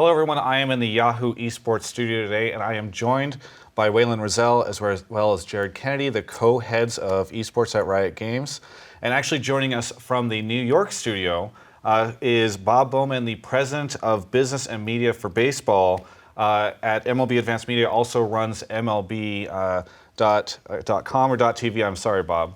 Hello, everyone. I am in the Yahoo Esports studio today, and I am joined by Whalen Rozelle as well as Jared Kennedy, the co-heads of Esports at Riot Games. And actually joining us from the New York studio is Bob Bowman, the president of business and media for baseball at MLB Advanced Media, also runs MLB.com or .tv. I'm sorry, Bob.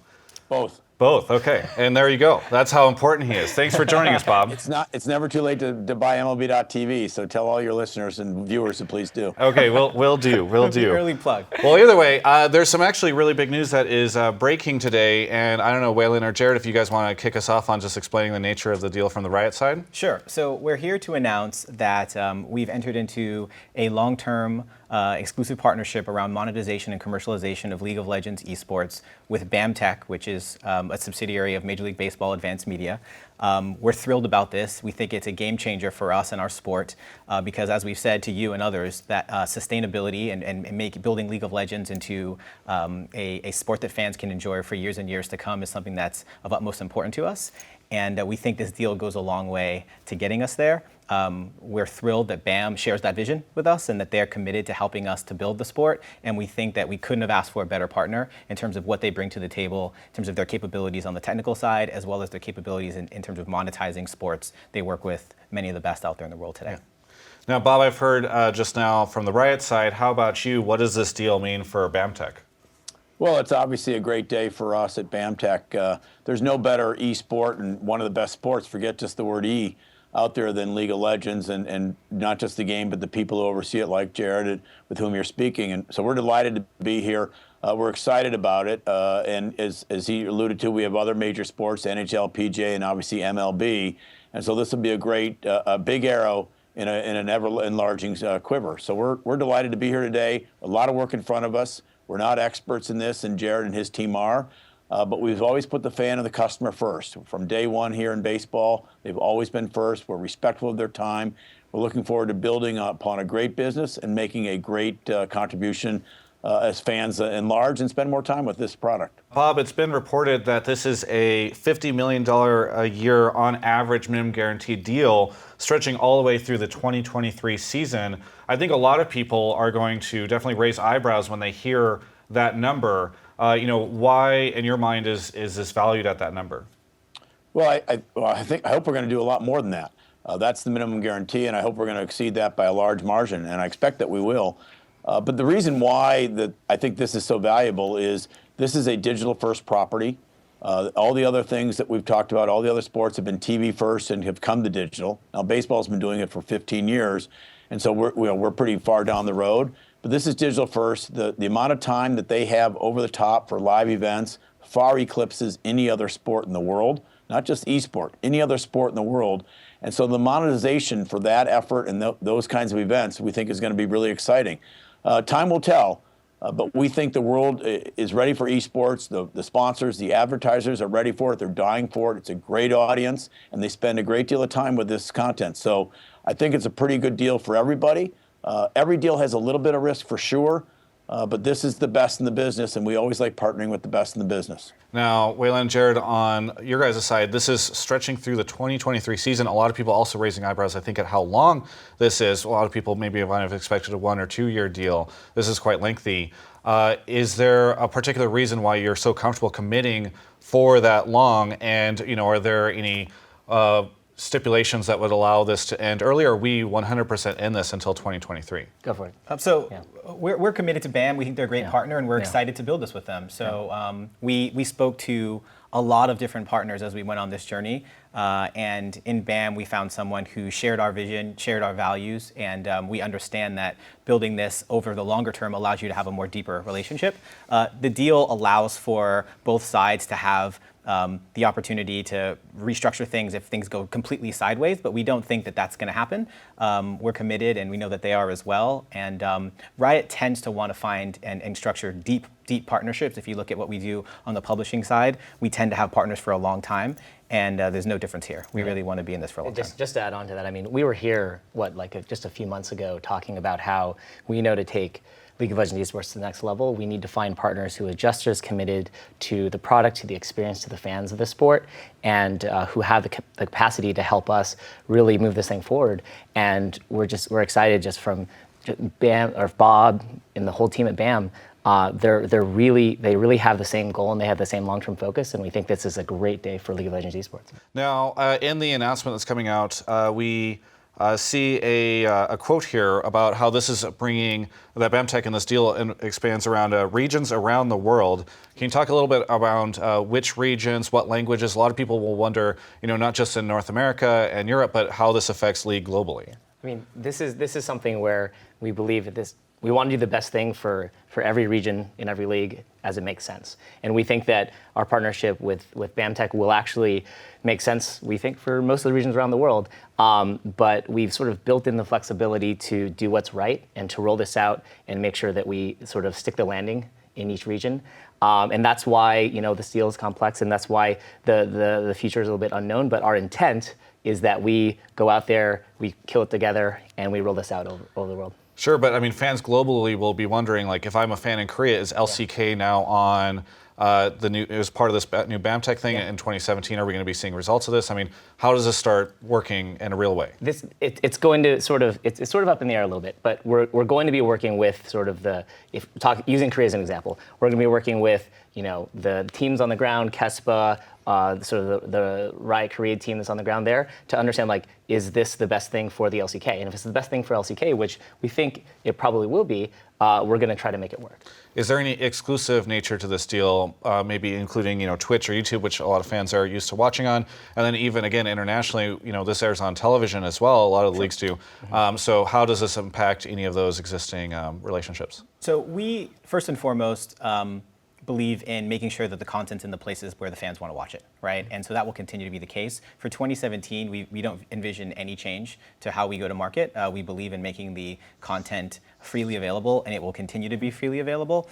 Both. Both, okay. And there you go. That's how important he is. Thanks for joining us, Bob. It's never too late to buy MLB.tv, so tell all your listeners and viewers to please do. Okay, we'll do. Early plug. Well, either way, there's some actually really big news that is breaking today, and I don't know, Whalen or Jared, if you guys want to kick us off on just explaining the nature of the deal from the Riot side? Sure. So we're here to announce that we've entered into a long-term exclusive partnership around monetization and commercialization of League of Legends esports with BAM Tech, which is a subsidiary of Major League Baseball Advanced Media. We're thrilled about this. We think it's a game changer for us and our sport because, as we've said to you and others, that sustainability and building League of Legends into a sport that fans can enjoy for years and years to come is something that's of utmost importance to us. And we think this deal goes a long way to getting us there. We're thrilled that BAM shares that vision with us and that they're committed to helping us to build the sport. And we think that we couldn't have asked for a better partner in terms of what they bring to the table, in terms of their capabilities on the technical side, as well as their capabilities in terms of monetizing sports. They work with many of the best out there in the world today. Yeah. Now, Bob, I've heard just now from the Riot side. How about you? What does this deal mean for BAM Tech? Well, it's obviously a great day for us at BAM Tech. There's no better e-sport and one of the best sports, forget just the word E, out there than League of Legends, and not just the game, but the people who oversee it, like Jared, with whom you're speaking. And so we're delighted to be here. We're excited about it. And as he alluded to, we have other major sports, NHL, PGA, and obviously MLB. And so this will be a great, big arrow in an ever-enlarging quiver. So we're delighted to be here today. A lot of work in front of us. We're not experts in this, and Jared and his team are. But we've always put the fan and the customer first. From day one here in baseball, they've always been first. We're respectful of their time. We're looking forward to building upon a great business and making a great contribution as fans enlarge and spend more time with this product. Bob, it's been reported that this is a $50 million a year on average minimum guaranteed deal stretching all the way through the 2023 season. I think a lot of people are going to definitely raise eyebrows when they hear that number. Why, in your mind, is this valued at that number? Well, I hope we're going to do a lot more than that. That's the minimum guarantee, and I hope we're going to exceed that by a large margin, and I expect that we will. But the reason why I think this is so valuable is this is a digital-first property. All the other things that we've talked about, all the other sports have been TV first and have come to digital. Now, baseball's been doing it for 15 years, and so we're pretty far down the road. But this is digital first. The amount of time that they have over the top for live events far eclipses any other sport in the world, not just esport, any other sport in the world. And so the monetization for that effort and those kinds of events we think is going to be really exciting. Time will tell, but we think the world is ready for esports. The sponsors, the advertisers are ready for it. They're dying for it. It's a great audience, and they spend a great deal of time with this content. So I think it's a pretty good deal for everybody. Every deal has a little bit of risk for sure, but this is the best in the business, and we always like partnering with the best in the business. Now, Whalen and Jared, on your guys' side, this is stretching through the 2023 season. A lot of people also raising eyebrows, I think, at how long this is. A lot of people maybe might have expected a 1 or 2 year deal. This is quite lengthy. Is there a particular reason why you're so comfortable committing for that long? And, are there any stipulations that would allow this to end early, or are we 100% in this until 2023? Go for it. We're committed to BAM. We think they're a great partner, and we're excited to build this with them. So we spoke to a lot of different partners as we went on this journey. And in BAM, we found someone who shared our vision, shared our values, and we understand that building this over the longer term allows you to have a more deeper relationship. The deal allows for both sides to have the opportunity to restructure things if things go completely sideways, but we don't think that that's going to happen. We're committed, and we know that they are as well. And Riot tends to want to find and structure deep partnerships. If you look at what we do on the publishing side, we tend to have partners for a long time, and there's no difference here. We really want to be in this for a long time. Just to add on to that, I mean, we were here, just a few months ago talking about how we know to take League of Legends Esports to the next level, we need to find partners who are just as committed to the product, to the experience, to the fans of the sport, and who have the capacity to help us really move this thing forward. And we're excited just from BAM, or Bob and the whole team at BAM. They really have the same goal and they have the same long-term focus, and we think this is a great day for League of Legends Esports. Now, in the announcement that's coming out, we see a quote here about how this is bringing, that BAMTech in this deal expands around regions around the world. Can you talk a little bit around which regions, what languages? A lot of people will wonder, not just in North America and Europe, but how this affects League globally. I mean, this is something where we believe that we want to do the best thing for every region in every league as it makes sense. And we think that our partnership with BAMTech will actually make sense, we think, for most of the regions around the world. But we've sort of built in the flexibility to do what's right and to roll this out and make sure that we sort of stick the landing in each region. And that's why, this deal is complex, and that's why the future is a little bit unknown. But our intent is that we go out there, we kill it together, and we roll this out over the world. Sure, but I mean, fans globally will be wondering, like, if I'm a fan in Korea, is LCK now on as part of this new BAMTech thing in 2017? Are we going to be seeing results of this? I mean, how does this start working in a real way? It's going to sort of up in the air a little bit, but we're going to be working with sort of using Korea as an example. We're going to be working with the teams on the ground, KESPA, sort of the Riot Korea team that's on the ground there, to understand, like, is this the best thing for the LCK? And if it's the best thing for LCK, which we think it probably will be, we're going to try to make it work. Is there any exclusive nature to this deal, maybe including Twitch or YouTube, which a lot of fans are used to watching on, and then even again internationally, this airs on television as well. A lot of the leagues do. So how does this impact any of those existing relationships? So we first and foremost believe in making sure that the content's in the places where the fans want to watch it, right? And so that will continue to be the case. For 2017, we don't envision any change to how we go to market. We believe in making the content freely available, and it will continue to be freely available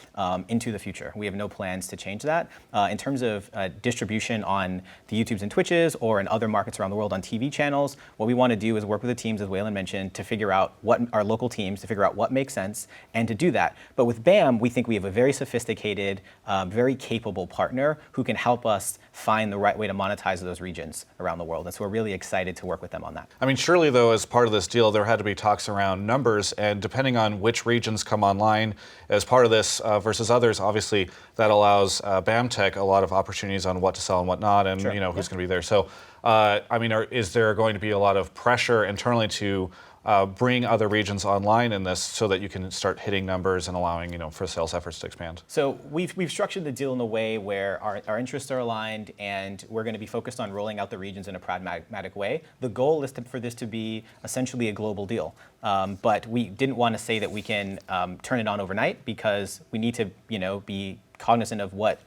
into the future. We have no plans to change that. In terms of distribution on the YouTubes and Twitches or in other markets around the world on TV channels, what we want to do is work with the teams, as Whalen mentioned, to figure out our local teams, to figure out what makes sense and to do that. But with BAM, we think we have a very sophisticated, very capable partner who can help us find the right way to monetize those regions around the world. And so we're really excited to work with them on that. I mean, surely though, as part of this deal, there had to be talks around numbers, and depending on which regions come online as part of this versus others, obviously that allows BAMTech a lot of opportunities on what to sell and what not, and who's going to be there. So, I mean, is there going to be a lot of pressure internally to bring other regions online in this so that you can start hitting numbers and allowing for sales efforts to expand? So we've structured the deal in a way where our interests are aligned, and we're going to be focused on rolling out the regions in a pragmatic way. The goal is for this to be essentially a global deal, but we didn't want to say that we can turn it on overnight, because we need to be cognizant of what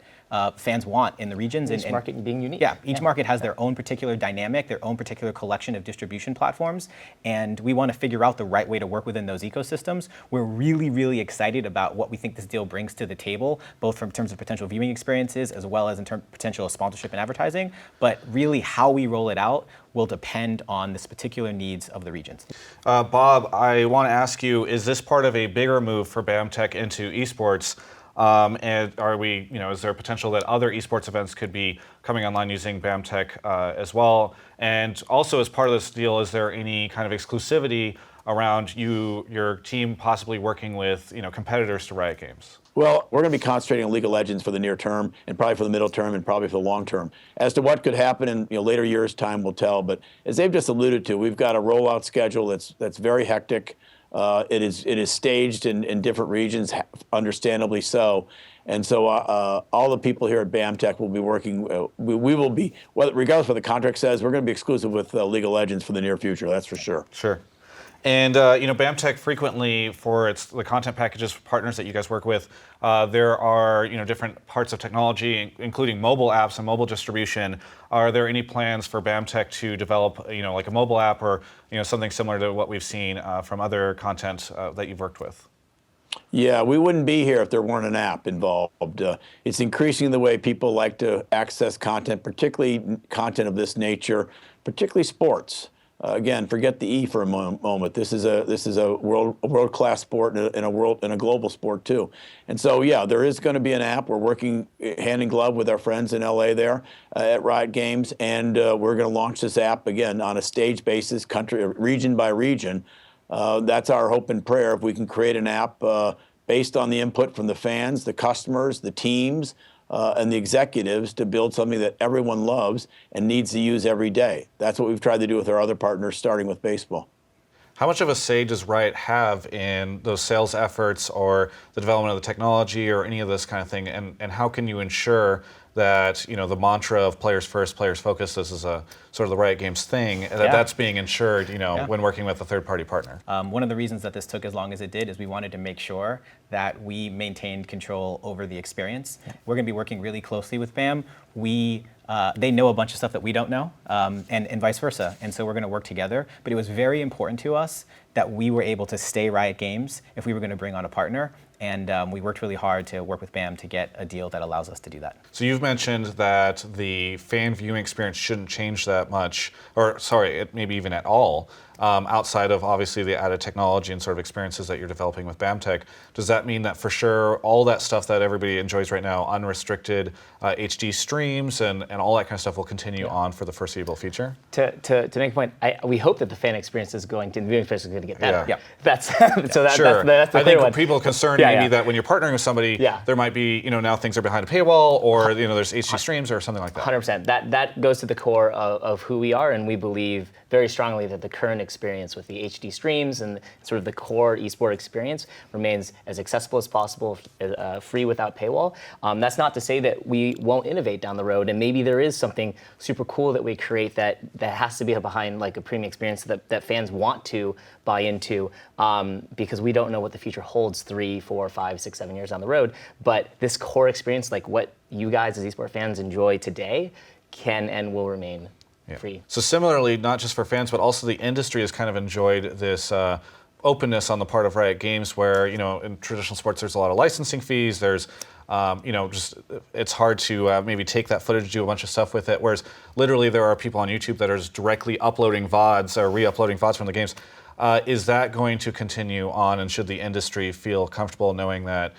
fans want in the regions. Each market being unique. Yeah, each market has their own particular dynamic, their own particular collection of distribution platforms, and we want to figure out the right way to work within those ecosystems. We're really, really excited about what we think this deal brings to the table, both in terms of potential viewing experiences as well as in terms of potential sponsorship and advertising. But really, how we roll it out will depend on the particular needs of the regions. Bob, I want to ask you, is this part of a bigger move for BAMTech into esports? And are we, is there a potential that other esports events could be coming online using BAMTech as well? And also, as part of this deal, is there any kind of exclusivity around your team possibly working with competitors to Riot Games? Well, we're going to be concentrating on League of Legends for the near term, and probably for the middle term, and probably for the long term. As to what could happen in later years, time will tell. But as they've just alluded to, we've got a rollout schedule that's very hectic. It is staged in different regions, understandably so. And so all the people here at BAMTech will be working, we will be, regardless of what the contract says, we're going to be exclusive with League of Legends for the near future, that's for sure. Sure. And BAMTech frequently, for the content packages for partners that you guys work with, there are different parts of technology, including mobile apps and mobile distribution. Are there any plans for BAMTech to develop, like a mobile app or something similar to what we've seen from other content that you've worked with? Yeah, we wouldn't be here if there weren't an app involved. It's increasing the way people like to access content, particularly content of this nature, particularly sports. Again, forget the E for a moment. This is a world-class sport and a global sport too. And so yeah, there is going to be an app. We're working hand in glove with our friends in LA there at Riot Games, and we're going to launch this app again on a stage basis, country, region by region. That's our hope and prayer. If we can create an app based on the input from the fans, the customers, the teams, and the executives to build something that everyone loves and needs to use every day. That's what we've tried to do with our other partners, starting with baseball. How much of a say does Riot have in those sales efforts or the development of the technology or any of this kind of thing? And how can you ensure that, you know, the mantra of players first, players focused, this is a sort of the Riot Games thing, that that's being ensured, you know, when working with a third-party partner? One of the reasons that this took as long as it did is we wanted to make sure that we maintained control over the experience. We're going to be working really closely with BAM. They know a bunch of stuff that we don't know, and vice versa. And so we're going to work together. But it was very important to us that we were able to stay Riot Games if we were going to bring on a partner. And we worked really hard to work with BAM to get a deal that allows us to do that. So you've mentioned that the fan viewing experience shouldn't change that much, or sorry, maybe even at all, outside of obviously the added technology and sort of experiences that you're developing with BAMTech. Does that mean that for sure all that stuff that everybody enjoys right now, unrestricted HD streams and all that kind of stuff will continue on for the foreseeable future? To make a point, we hope that the fan experience is going to, the viewing experience is going to get better. Yeah. That's so that's Sure. that's the I clear think one. people are concerned maybe that when you're partnering with somebody, there might be, you know, now things are behind a paywall or, you know, there's HD streams or something like that. 100%. That goes to the core of who we are, and we believe very strongly that the current experience with the HD streams and sort of the core esport experience remains as accessible as possible, free without paywall. That's not to say that we won't innovate down the road, and maybe there is something super cool that we create that has to be behind like a premium experience that fans want to buy into, because we don't know what the future holds 3, 4, 5, 6, 7 years down the road. But this core experience, like what you guys as esport fans enjoy today, can and will remain free. So similarly, not just for fans, but also the industry has kind of enjoyed this openness on the part of Riot Games where, you know, in traditional sports, there's a lot of licensing fees. There's, you know, just it's hard to maybe take that footage, do a bunch of stuff with it. Whereas literally there are people on YouTube that are just directly uploading VODs or re-uploading VODs from the games. Is that going to continue on, and should the industry feel comfortable knowing that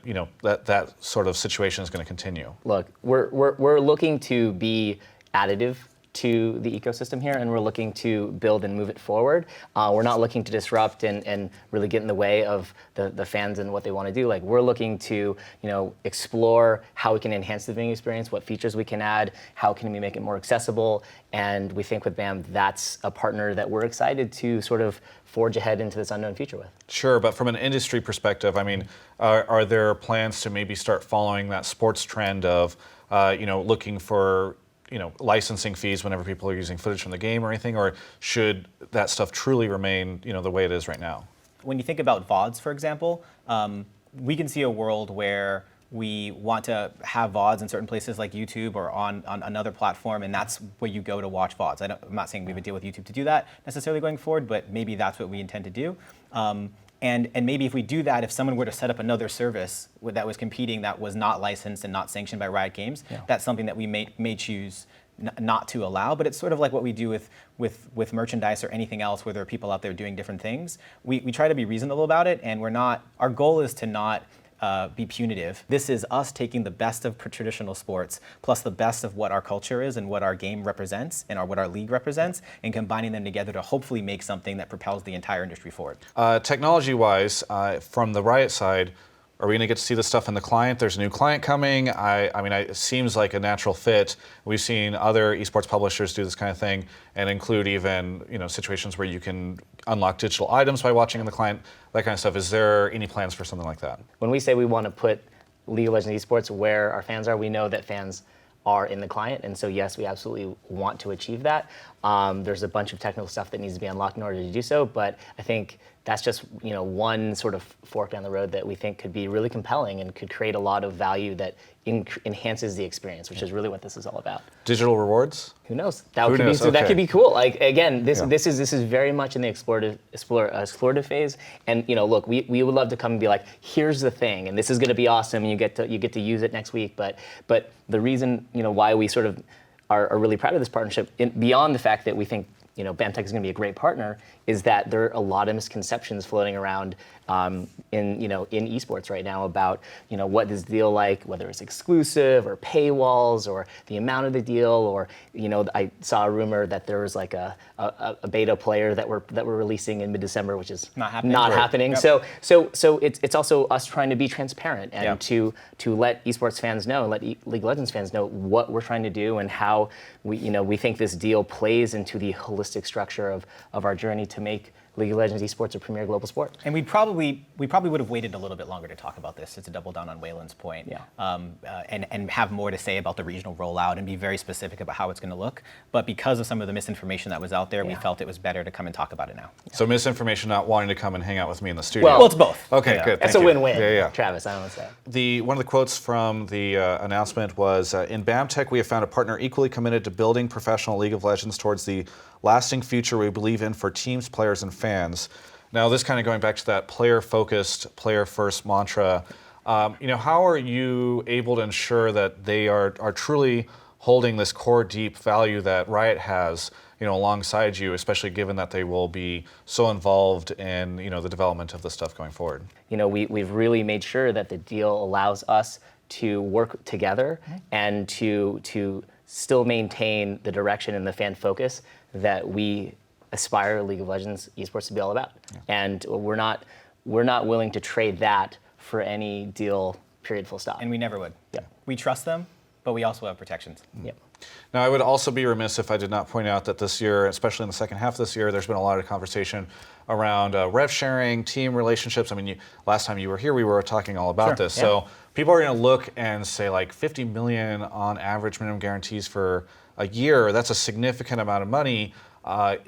you know, that sort of situation is going to continue? Look, we're looking to be additive to the ecosystem here, and we're looking to build and move it forward. We're not looking to disrupt and really get in the way of the fans and what they want to do. Like, we're looking to, you know, explore how we can enhance the viewing experience, what features we can add, how can we make it more accessible, and we think with BAM that's a partner that we're excited to sort of forge ahead into this unknown future with. Sure, but from an industry perspective, I mean, are there plans to maybe start following that sports trend of, you know, looking for, you know, licensing fees whenever people are using footage from the game or anything, or should that stuff truly remain, you know, the way it is right now? When you think about VODs, for example, we can see a world where we want to have VODs in certain places like YouTube or on another platform, and that's where you go to watch VODs. I'm not saying we would deal with YouTube to do that necessarily going forward, but maybe that's what we intend to do. And maybe if we do that, if someone were to set up another service that was competing that was not licensed and not sanctioned by Riot Games, that's something that we may choose not to allow. But it's sort of like what we do with merchandise or anything else where there are people out there doing different things. We try to be reasonable about it, and our goal is to not be punitive. This is us taking the best of traditional sports plus the best of what our culture is and what our game represents and what our league represents, and combining them together to hopefully make something that propels the entire industry forward. Technology-wise, from the Riot side, are we going to get to see this stuff in the client? There's a new client coming. I mean, it seems like a natural fit. We've seen other esports publishers do this kind of thing and include even, you know, situations where you can unlock digital items by watching in the client, that kind of stuff. Is there any plans for something like that? When we say we want to put League of Legends esports where our fans are, we know that fans are in the client, and so yes, we absolutely want to achieve that. There's a bunch of technical stuff that needs to be unlocked in order to do so, but I think that's just, you know, one sort of fork down the road that we think could be really compelling and could create a lot of value that enhances the experience, which is really what this is all about. Digital rewards? Who knows? That could be cool. Like, again, this is very much in the explorative phase. And, you know, look, we would love to come and be like, here's the thing, and this is going to be awesome, and you get to use it next week. But the reason, you know, why we sort of are really proud of this partnership, beyond the fact that we think BAMTech is going to be a great partner is that there are a lot of misconceptions floating around in esports right now about what this deal like, whether it's exclusive or paywalls or the amount of the deal, or I saw a rumor that there was like a beta player that we're releasing in mid-December, which is not happening. Not happening. Yep. So it's also us trying to be transparent and to let esports fans know, and let League of Legends fans know what we're trying to do and how we think this deal plays into the holistic structure of our journey to make League of Legends esports a premier global sport. And we probably would have waited a little bit longer to talk about this, to double down on Whalen's point, and have more to say about the regional rollout and be very specific about how it's going to look. But because of some of the misinformation that was out there, we felt it was better to come and talk about it now. So misinformation, not wanting to come and hang out with me in the studio. Well, it's both. Okay, good. That's thank a you. win-win, Yeah. Travis, I don't say. One of the quotes from the announcement was, in BAMTech, we have found a partner equally committed to building professional League of Legends towards the lasting future we believe in for teams, players, and fans. Now, this kind of going back to that player-focused, player-first mantra, how are you able to ensure that they are truly holding this core deep value that Riot has, alongside you, especially given that they will be so involved in, the development of this stuff going forward? We've really made sure that the deal allows us to work together and to still maintain the direction and the fan focus that we aspire League of Legends esports to be all about. And we're not willing to trade that for any deal, period, full stop. And we never would. We trust them, but we also have protections. Now, I would also be remiss if I did not point out that this year, especially in the second half of this year, there's been a lot of conversation around rev sharing, team relationships. I mean, last time you were here, we were talking all about this. So people are going to look and say, like, 50 million on average minimum guarantees for a year. That's a significant amount of money.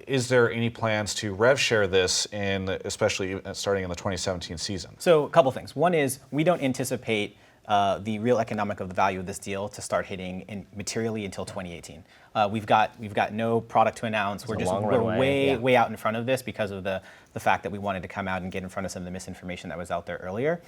Is there any plans to rev share this, especially starting in the 2017 season? So a couple things. One is we don't anticipate the real economic of the value of this deal to start hitting materially until 2018. We've got no product to announce. We're way out in front of this because of the fact that we wanted to come out and get in front of some of the misinformation that was out there earlier.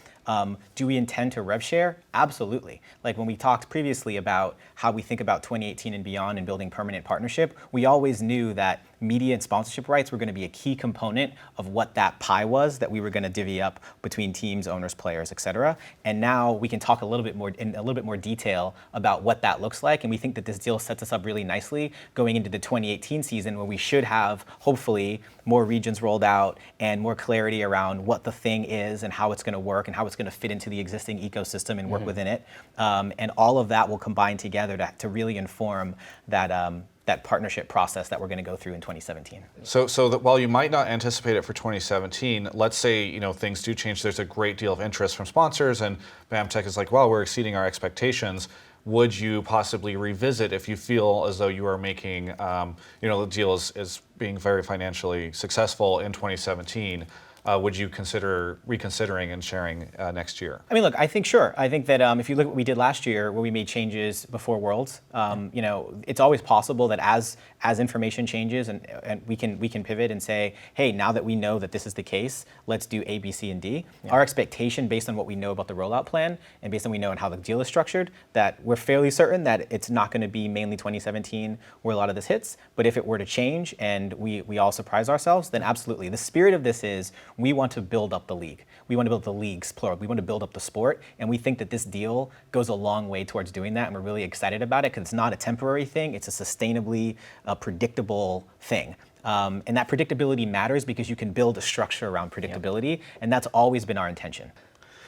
Do we intend to rev share? Absolutely. Like when we talked previously about how we think about 2018 and beyond and building permanent partnership, we always knew that media and sponsorship rights were going to be a key component of what that pie was that we were going to divvy up between teams, owners, players, et cetera. And now we can talk in a little bit more detail about what that looks like. And we think that this deal sets us up really nicely going into the 2018 season, where we should have, hopefully, more regions rolled out and more clarity around what the thing is and how it's going to work and how it's going to fit into the existing ecosystem and work within it. And all of that will combine together to really inform that partnership process that we're going to go through in 2017. So that while you might not anticipate it for 2017, let's say things do change. There's a great deal of interest from sponsors, and BAMTech is like, well, we're exceeding our expectations. Would you possibly revisit if you feel as though you are making, the deal is being very financially successful in 2017? Would you consider reconsidering and sharing next year? I mean, look, I think sure. I think that if you look at what we did last year, where we made changes before Worlds, it's always possible that as information changes and we can pivot and say, hey, now that we know that this is the case, let's do A, B, C, and D. Our expectation, based on what we know about the rollout plan and based on what we know and how the deal is structured, that we're fairly certain that it's not going to be mainly 2017 where a lot of this hits. But if it were to change and we all surprise ourselves, then absolutely. The spirit of this is we want to build up the league. We want to build the leagues, plural. We want to build up the sport, and we think that this deal goes a long way towards doing that, and we're really excited about it because it's not a temporary thing. It's a sustainably predictable thing. And that predictability matters because you can build a structure around predictability, and that's always been our intention.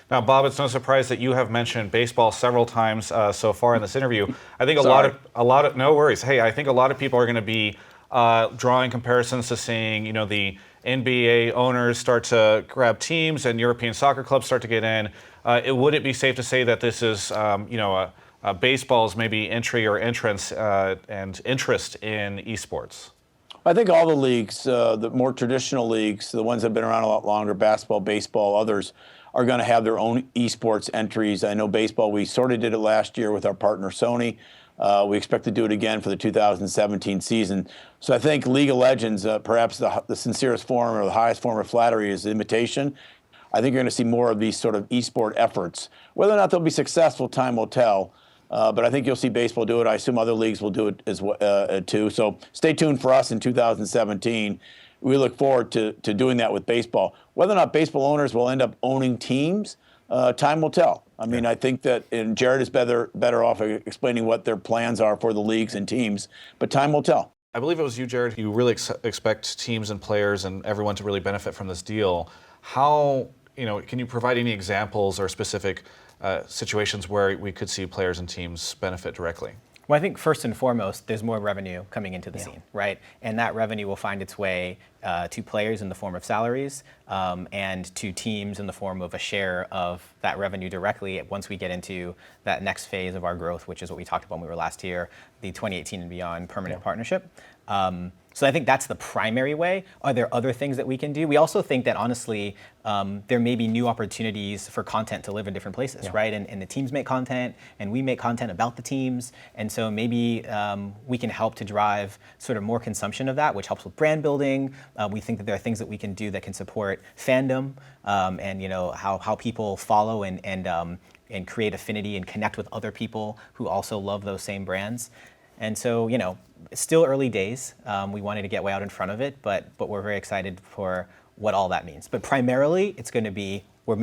Now, Bob, it's no surprise that you have mentioned baseball several times so far in this interview. I think a lot of no worries. Hey, I think a lot of people are going to be drawing comparisons to seeing, the NBA owners start to grab teams and European soccer clubs start to get in. Would it be safe to say that this is, baseball's maybe entry or entrance and interest in esports? I think all the leagues, the more traditional leagues, the ones that have been around a lot longer, basketball, baseball, others, are going to have their own esports entries. I know baseball, we sort of did it last year with our partner Sony. We expect to do it again for the 2017 season. So I think League of Legends, perhaps the sincerest form or the highest form of flattery is imitation. I think you're going to see more of these sort of esport efforts. Whether or not they'll be successful, time will tell. But I think you'll see baseball do it. I assume other leagues will do it as well, too. So stay tuned for us in 2017. We look forward to doing that with baseball. Whether or not baseball owners will end up owning teams, time will tell. I mean, I think that, and Jared is better off explaining what their plans are for the leagues and teams, but time will tell. I believe it was you, Jared. You really expect teams and players and everyone to really benefit from this deal. How, can you provide any examples or specific situations where we could see players and teams benefit directly? Well, I think first and foremost, there's more revenue coming into the scene, right? And that revenue will find its way to players in the form of salaries and to teams in the form of a share of that revenue directly once we get into that next phase of our growth, which is what we talked about when we were last here, the 2018 and beyond permanent partnership. So I think that's the primary way. Are there other things that we can do? We also think that honestly, there may be new opportunities for content to live in different places, right? And the teams make content, and we make content about the teams. And so maybe we can help to drive sort of more consumption of that, which helps with brand building. We think that there are things that we can do that can support fandom and how people follow and create affinity and connect with other people who also love those same brands. And so, it's still early days. We wanted to get way out in front of it, but we're very excited for what all that means. But primarily, it's going to be we're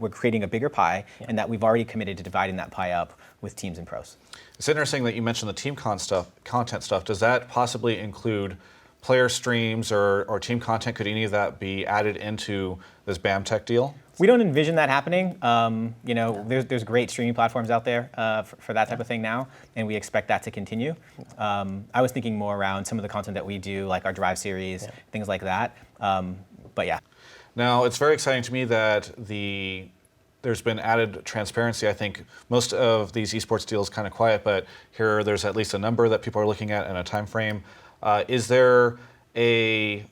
creating a bigger pie, and that we've already committed to dividing that pie up with teams and pros. It's interesting that you mentioned the team content stuff. Does that possibly include player streams or team content? Could any of that be added into this BAM Tech deal? We don't envision that happening. There's great streaming platforms out there for that type of thing now, and we expect that to continue. I was thinking more around some of the content that we do, like our Drive series, things like that. But yeah. Now, it's very exciting to me that there's been added transparency. I think most of these esports deals kind of quiet, but here there's at least a number that people are looking at and a time frame. Is there any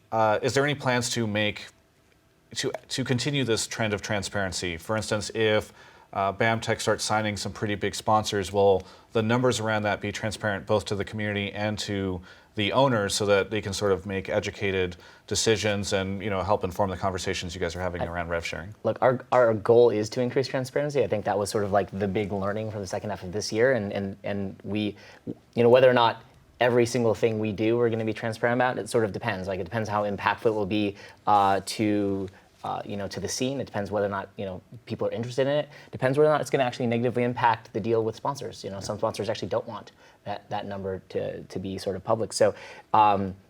plans to continue this trend of transparency? For instance, if BAM Tech starts signing some pretty big sponsors, will the numbers around that be transparent both to the community and to the owners so that they can sort of make educated decisions and help inform the conversations you guys are having around rev sharing? Look, our goal is to increase transparency. I think that was sort of like the big learning from the second half of this year, and we, whether or not every single thing we do we're going to be transparent about, it sort of depends. Like, it depends how impactful it will be to the scene. It depends whether or not people are interested in it. It depends whether or not it's going to actually negatively impact the deal with sponsors. Some sponsors actually don't want that number to be sort of public. So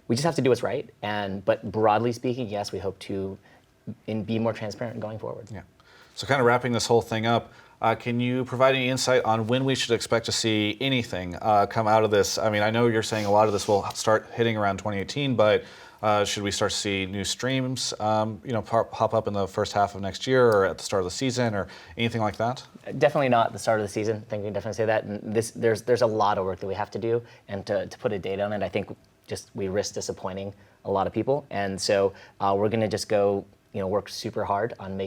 we just have to do what's right. But broadly speaking, yes, we hope to be more transparent going forward. Yeah. So kind of wrapping this whole thing up, can you provide any insight on when we should expect to see anything come out of this? I mean, I know you're saying a lot of this will start hitting around 2018, but should we start to see new streams, pop up in the first half of next year or at the start of the season or anything like that? Definitely not at the start of the season. I think we can definitely say that. And there's a lot of work that we have to do, and to put a date on it, I think we risk disappointing a lot of people. And so we're going to just go, work super hard on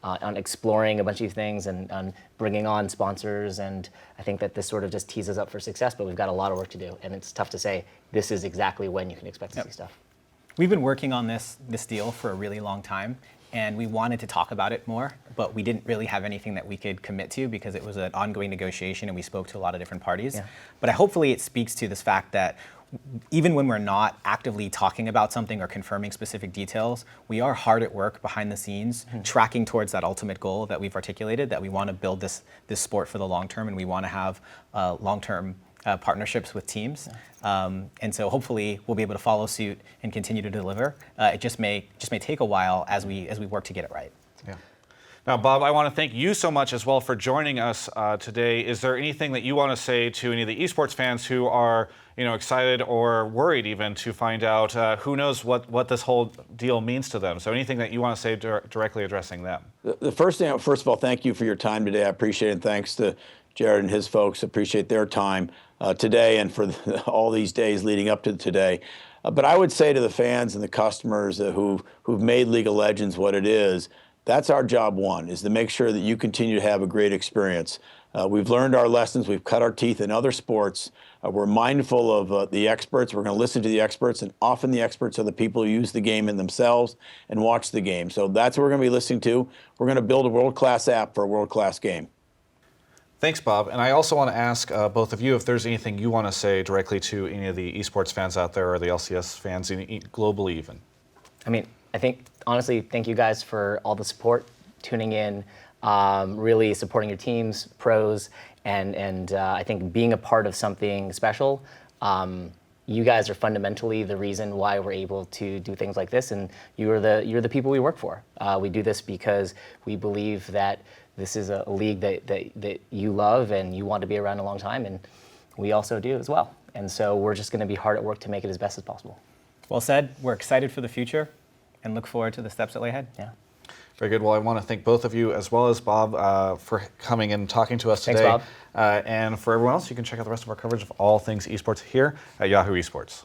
on exploring a bunch of things and on bringing on sponsors. And I think that this sort of just tees us up for success, but we've got a lot of work to do. And it's tough to say this is exactly when you can expect to see stuff. We've been working on this deal for a really long time, and we wanted to talk about it more, but we didn't really have anything that we could commit to because it was an ongoing negotiation and we spoke to a lot of different parties. Yeah. But hopefully it speaks to this fact that even when we're not actively talking about something or confirming specific details, we are hard at work behind the scenes, tracking towards that ultimate goal that we've articulated, that we want to build this sport for the long term, and we want to have long-term partnerships with teams. And so hopefully we'll be able to follow suit and continue to deliver. It just may take a while as we work to get it right. Yeah. Now, Bob, I want to thank you so much as well for joining us today. Is there anything that you want to say to any of the esports fans who are excited or worried even to find out who knows what this whole deal means to them? So anything that you want to say directly addressing them? The first thing, first of all, thank you for your time today. I appreciate it. And thanks to Jared and his folks. Appreciate their time today and for all these days leading up to today. But I would say to the fans and the customers who've made League of Legends what it is, that's our job one, is to make sure that you continue to have a great experience. We've learned our lessons. We've cut our teeth in other sports. We're mindful of the experts. We're going to listen to the experts, and often the experts are the people who use the game in themselves and watch the game. So that's what we're going to be listening to. We're going to build a world-class app for a world-class game. Thanks, Bob. And I also want to ask both of you if there's anything you want to say directly to any of the esports fans out there or the LCS fans globally even. I mean, I think, honestly, thank you guys for all the support, tuning in, really supporting your teams, pros, and I think being a part of something special. You guys are fundamentally the reason why we're able to do things like this, and you're the people we work for. We do this because we believe that this is a league that you love and you want to be around a long time, and we also do as well. And so we're just going to be hard at work to make it as best as possible. Well said. We're excited for the future and look forward to the steps that lay ahead. Yeah. Very good. Well, I want to thank both of you as well as Bob for coming and talking to us today. Thanks, Bob. And for everyone else, you can check out the rest of our coverage of all things esports here at Yahoo Esports.